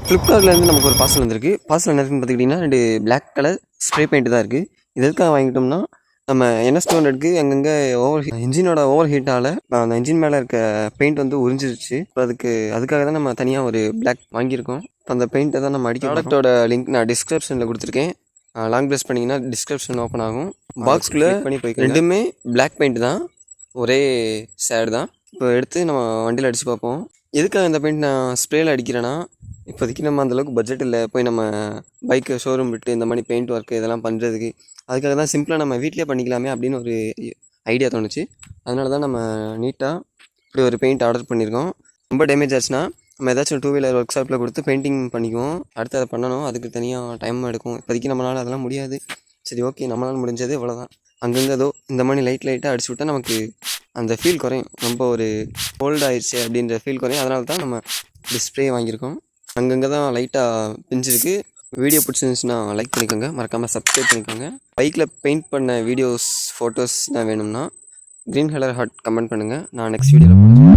ஃப்ளிப்கார்ட்லேருந்து நமக்கு ஒரு பார்சல் வந்திருக்கு. பார்சல் என்ன இருக்குன்னு பார்த்துக்கிட்டிங்கன்னா 2 பிளாக் கலர் ஸ்ப்ரே பெயிண்ட் தான் இருக்குது. இது எதுக்காக வாங்கிட்டோம்னா நம்ம NS200க்கு அங்கங்கே இன்ஜினோட ஓவர் ஹீட்டால் அந்த இன்ஜின் மேலே இருக்க பெயிண்ட் வந்து உறிஞ்சிருச்சு. இப்போ அதுக்காக தான் நம்ம தனியாக ஒரு பிளாக் வாங்கியிருக்கோம். இப்போ அந்த பெயிண்ட்டை தான் நம்ம அடிக்க ப்ராடக்ட்டோட லிங்க் நான் டிஸ்கிரிப்ஷனில் கொடுத்துருக்கேன். லாங் ப்ரெஸ் பண்ணிங்கன்னா டிஸ்கிரிப்ஷன் ஓப்பன் ஆகும். பாக்ஸ்குள்ளே பண்ணி போய் ரெண்டுமே பிளாக் பெயிண்ட் தான், ஒரே ஷேடு தான். இப்போ எடுத்து நம்ம வண்டியில் அடித்து பார்ப்போம். எதுக்காக இந்த பெயிண்ட் நான் ஸ்ப்ரேயில் அடிக்கிறேன்னா, இப்போதைக்கு நம்ம அந்தளவுக்கு பட்ஜெட் இல்லை போய் நம்ம பைக்கு ஷோரூம் விட்டு இந்த மாதிரி பெயிண்ட் ஒர்க்கு இதெல்லாம் பண்ணுறதுக்கு. அதுக்காக தான் சிம்பிளாக நம்ம வீட்டிலே பண்ணிக்கலாமே அப்படின்னு ஒரு ஐடியா தோணுச்சு. அதனால தான் நம்ம நீட்டாக இப்படி ஒரு பெயிண்ட் ஆர்டர் பண்ணியிருக்கோம். ரொம்ப டேமேஜ் ஆச்சுன்னா நம்ம ஏதாச்சும் 2 வீலர் ஒர்க் ஷாப்பில் கொடுத்து பெயிண்டிங் பண்ணிக்குவோம். அடுத்து அதை பண்ணணும், அதுக்கு தனியாக டைம் எடுக்கும். இப்போதைக்கு நம்மளால் அதெல்லாம் முடியாது. சரி, ஓகே, நம்மளால் முடிஞ்சது இவ்வளோதான். அங்கங்கே ஏதோ இந்த மாதிரி லைட்டாக அடிச்சு விட்டால் நமக்கு அந்த ஃபீல் குறையும். ரொம்ப ஒரு ஓல்ட் ஆயிடுச்சு அப்படின்ற ஃபீல் குறையும். அதனால தான் நம்ம டிஸ்ப்ளே வாங்கியிருக்கோம். அங்கங்கே தான் லைட்டாக பிஞ்சிருக்கு. வீடியோ பிடிச்சிருந்துச்சுன்னா லைக் பண்ணிக்கோங்க, மறக்காமல் சப்ஸ்கிரைப் பண்ணிக்கோங்க. பைக்கில் பெயிண்ட் பண்ண வீடியோஸ் ஃபோட்டோஸ் தான் வேணும்னா க்ரீன் கலர் ஹார்ட் கமெண்ட் பண்ணுங்கள். நான் நெக்ஸ்ட் வீடியோவில்